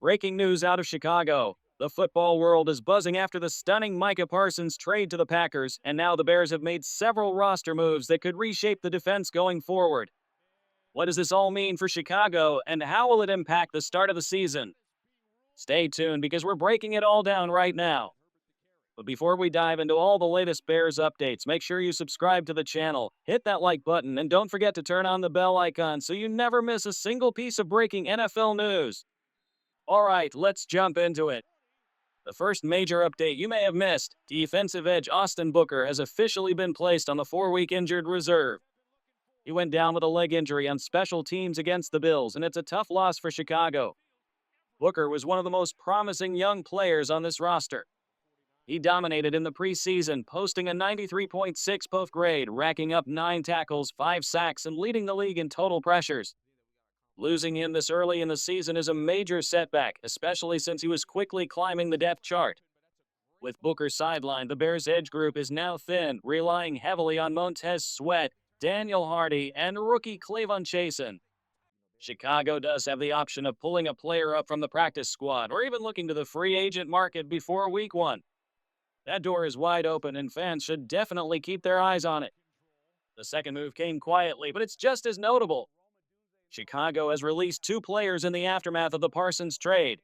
Breaking news out of Chicago. The football world is buzzing after the stunning Micah Parsons trade to the Packers, and now the Bears have made several roster moves that could reshape the defense going forward. What does this all mean for Chicago, and how will it impact the start of the season? Stay tuned because we're breaking it all down right now. But before we dive into all the latest Bears updates, make sure you subscribe to the channel, hit that like button, and don't forget to turn on the bell icon so you never miss a single piece of breaking NFL news. Alright, let's jump into it. The first major update you may have missed: defensive edge Austin Booker has officially been placed on the 4-week injured reserve. He went down with a leg injury on special teams against the Bills, and it's a tough loss for Chicago. Booker was one of the most promising young players on this roster. He dominated in the preseason, posting a 93.6 POF grade, racking up 9 tackles, 5 sacks, and leading the league in total pressures. Losing him this early in the season is a major setback, especially since he was quickly climbing the depth chart. With Booker sidelined, the Bears' edge group is now thin, relying heavily on Montez Sweat, Daniel Hardy, and rookie Clavon Chasen. Chicago does have the option of pulling a player up from the practice squad or even looking to the free agent market before Week 1. That door is wide open, and fans should definitely keep their eyes on it. The second move came quietly, but it's just as notable. Chicago has released 2 players in the aftermath of the Parsons trade.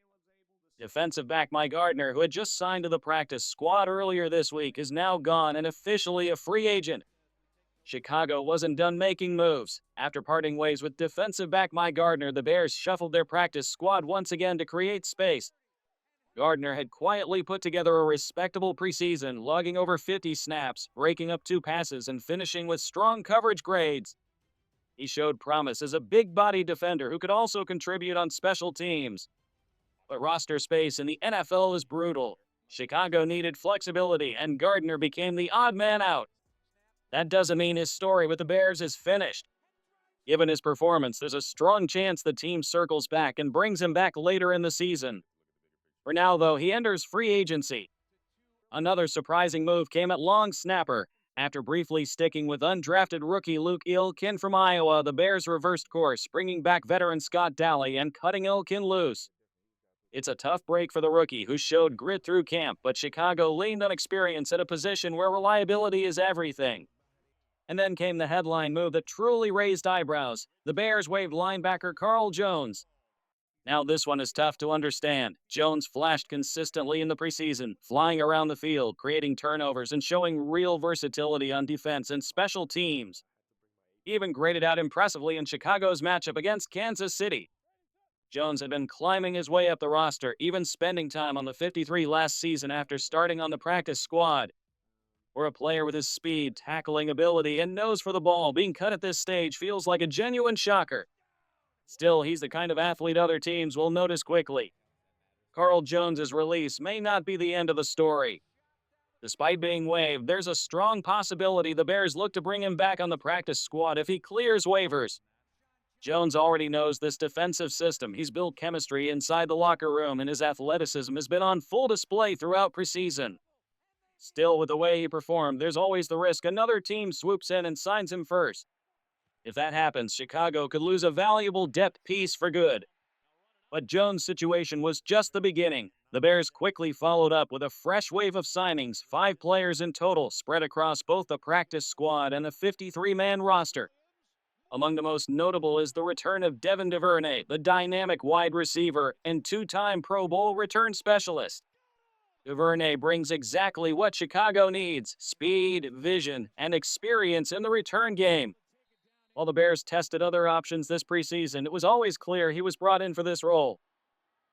Defensive back Mike Gardner, who had just signed to the practice squad earlier this week, is now gone and officially a free agent. Chicago wasn't done making moves. After parting ways with defensive back Mike Gardner, the Bears shuffled their practice squad once again to create space. Gardner had quietly put together a respectable preseason, logging over 50 snaps, breaking up 2 passes, and finishing with strong coverage grades. He showed promise as a big-body defender who could also contribute on special teams. But roster space in the NFL is brutal. Chicago needed flexibility, and Gardner became the odd man out. That doesn't mean his story with the Bears is finished. Given his performance, there's a strong chance the team circles back and brings him back later in the season. For now, though, he enters free agency. Another surprising move came at long snapper. After briefly sticking with undrafted rookie Luke Ilkin from Iowa, the Bears reversed course, bringing back veteran Scott Daly and cutting Ilkin loose. It's a tough break for the rookie, who showed grit through camp, but Chicago leaned on experience at a position where reliability is everything. And then came the headline move that truly raised eyebrows. The Bears waived linebacker Carl Jones. Now this one is tough to understand. Jones flashed consistently in the preseason, flying around the field, creating turnovers, and showing real versatility on defense and special teams. He even graded out impressively in Chicago's matchup against Kansas City. Jones had been climbing his way up the roster, even spending time on the 53 last season after starting on the practice squad. For a player with his speed, tackling ability, and nose for the ball, being cut at this stage feels like a genuine shocker. Still, he's the kind of athlete other teams will notice quickly. Carl Jones's release may not be the end of the story. Despite being waived, there's a strong possibility the Bears look to bring him back on the practice squad if he clears waivers. Jones already knows this defensive system. He's built chemistry inside the locker room, and his athleticism has been on full display throughout preseason. Still, with the way he performed, there's always the risk another team swoops in and signs him first. If that happens, Chicago could lose a valuable depth piece for good. But Jones' situation was just the beginning. The Bears quickly followed up with a fresh wave of signings, 5 players in total, spread across both the practice squad and the 53-man roster. Among the most notable is the return of Devin Duvernay, the dynamic wide receiver and 2-time Pro Bowl return specialist. Duvernay brings exactly what Chicago needs: speed, vision, and experience in the return game. While the Bears tested other options this preseason, it was always clear he was brought in for this role.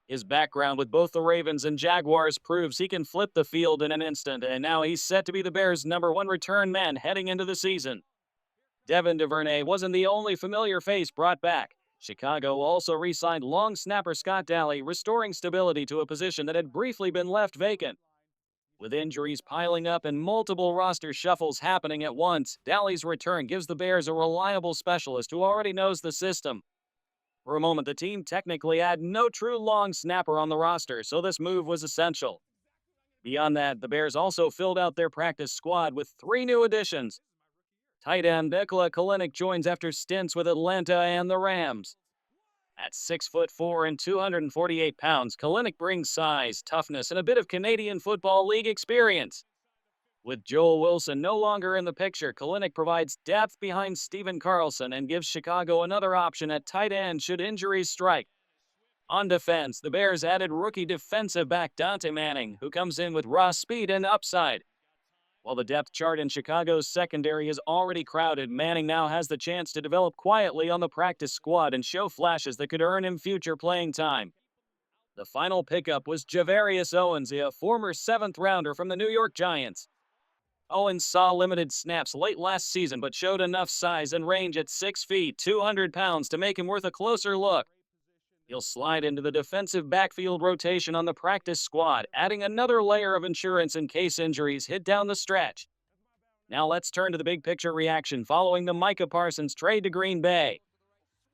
His background with both the Ravens and Jaguars proves he can flip the field in an instant, and now he's set to be the Bears' #1 return man heading into the season. Devin Duvernay wasn't the only familiar face brought back. Chicago also re-signed long snapper Scott Daly, restoring stability to a position that had briefly been left vacant. With injuries piling up and multiple roster shuffles happening at once, Daly's return gives the Bears a reliable specialist who already knows the system. For a moment, the team technically had no true long snapper on the roster, so this move was essential. Beyond that, the Bears also filled out their practice squad with 3 new additions. Tight end Nikola Kalinic joins after stints with Atlanta and the Rams. At 6'4" and 248 pounds, Kalinic brings size, toughness, and a bit of Canadian Football League experience. With Joel Wilson no longer in the picture, Kalinic provides depth behind Steven Carlson and gives Chicago another option at tight end should injuries strike. On defense, the Bears added rookie defensive back Dontae Manning, who comes in with raw speed and upside. While the depth chart in Chicago's secondary is already crowded, Manning now has the chance to develop quietly on the practice squad and show flashes that could earn him future playing time. The final pickup was Gervarrius Owens, a former 7th rounder from the New York Giants. Owens saw limited snaps late last season but showed enough size and range at 6 feet, 200 pounds to make him worth a closer look. He'll slide into the defensive backfield rotation on the practice squad, adding another layer of insurance in case injuries hit down the stretch. Now let's turn to the big picture reaction following the Micah Parsons trade to Green Bay.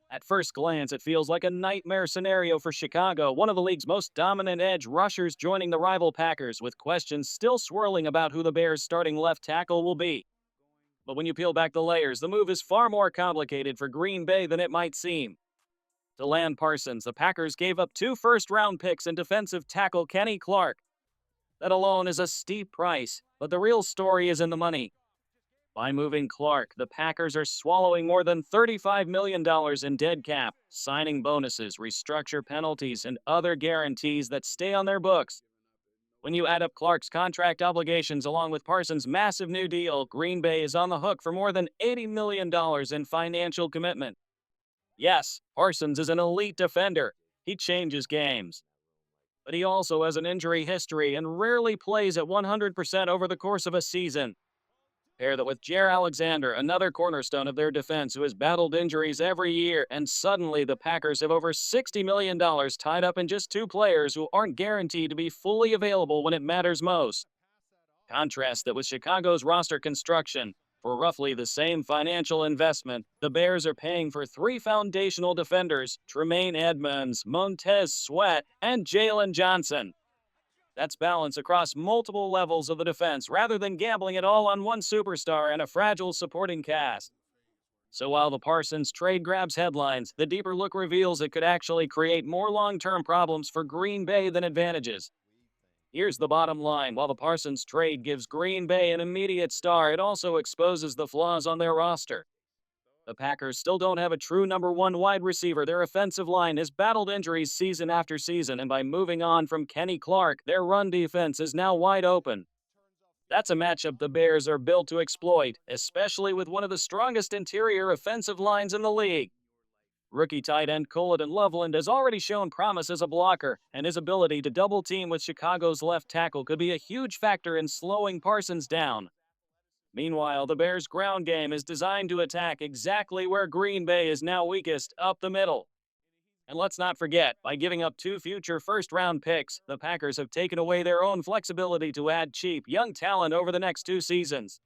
At first glance, it feels like a nightmare scenario for Chicago, one of the league's most dominant edge rushers joining the rival Packers, with questions still swirling about who the Bears' starting left tackle will be. But when you peel back the layers, the move is far more complicated for Green Bay than it might seem. To land Parsons, the Packers gave up 2 first-round picks and defensive tackle Kenny Clark. That alone is a steep price, but the real story is in the money. By moving Clark, the Packers are swallowing more than $35 million in dead cap, signing bonuses, restructure penalties, and other guarantees that stay on their books. When you add up Clark's contract obligations along with Parsons' massive new deal, Green Bay is on the hook for more than $80 million in financial commitment. Yes, Parsons is an elite defender. He changes games. But he also has an injury history and rarely plays at 100% over the course of a season. Pair that with Jair Alexander, another cornerstone of their defense who has battled injuries every year, and suddenly the Packers have over $60 million tied up in just 2 players who aren't guaranteed to be fully available when it matters most. Contrast that with Chicago's roster construction. For roughly the same financial investment, the Bears are paying for 3 foundational defenders, Tremaine Edmunds, Montez Sweat, and Jalen Johnson. That's balance across multiple levels of the defense rather than gambling it all on one superstar and a fragile supporting cast. So while the Parsons trade grabs headlines, the deeper look reveals it could actually create more long-term problems for Green Bay than advantages. Here's the bottom line. While the Parsons trade gives Green Bay an immediate star, it also exposes the flaws on their roster. The Packers still don't have a true number 1 wide receiver. Their offensive line has battled injuries season after season, and by moving on from Kenny Clark, their run defense is now wide open. That's a matchup the Bears are built to exploit, especially with one of the strongest interior offensive lines in the league. Rookie tight end Colton Loveland has already shown promise as a blocker, and his ability to double team with Chicago's left tackle could be a huge factor in slowing Parsons down. Meanwhile, the Bears' ground game is designed to attack exactly where Green Bay is now weakest, up the middle. And let's not forget, by giving up 2 future first-round picks, the Packers have taken away their own flexibility to add cheap, young talent over the next 2 seasons.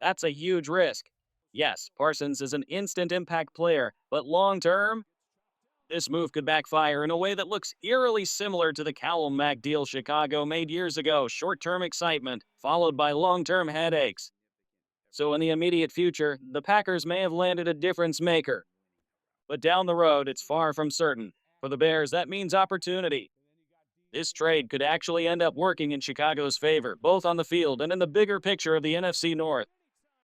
That's a huge risk. Yes, Parsons is an instant impact player, but long-term, this move could backfire in a way that looks eerily similar to the Callum Mack deal Chicago made years ago. Short-term excitement, followed by long-term headaches. So in the immediate future, the Packers may have landed a difference maker. But down the road, it's far from certain. For the Bears, that means opportunity. This trade could actually end up working in Chicago's favor, both on the field and in the bigger picture of the NFC North.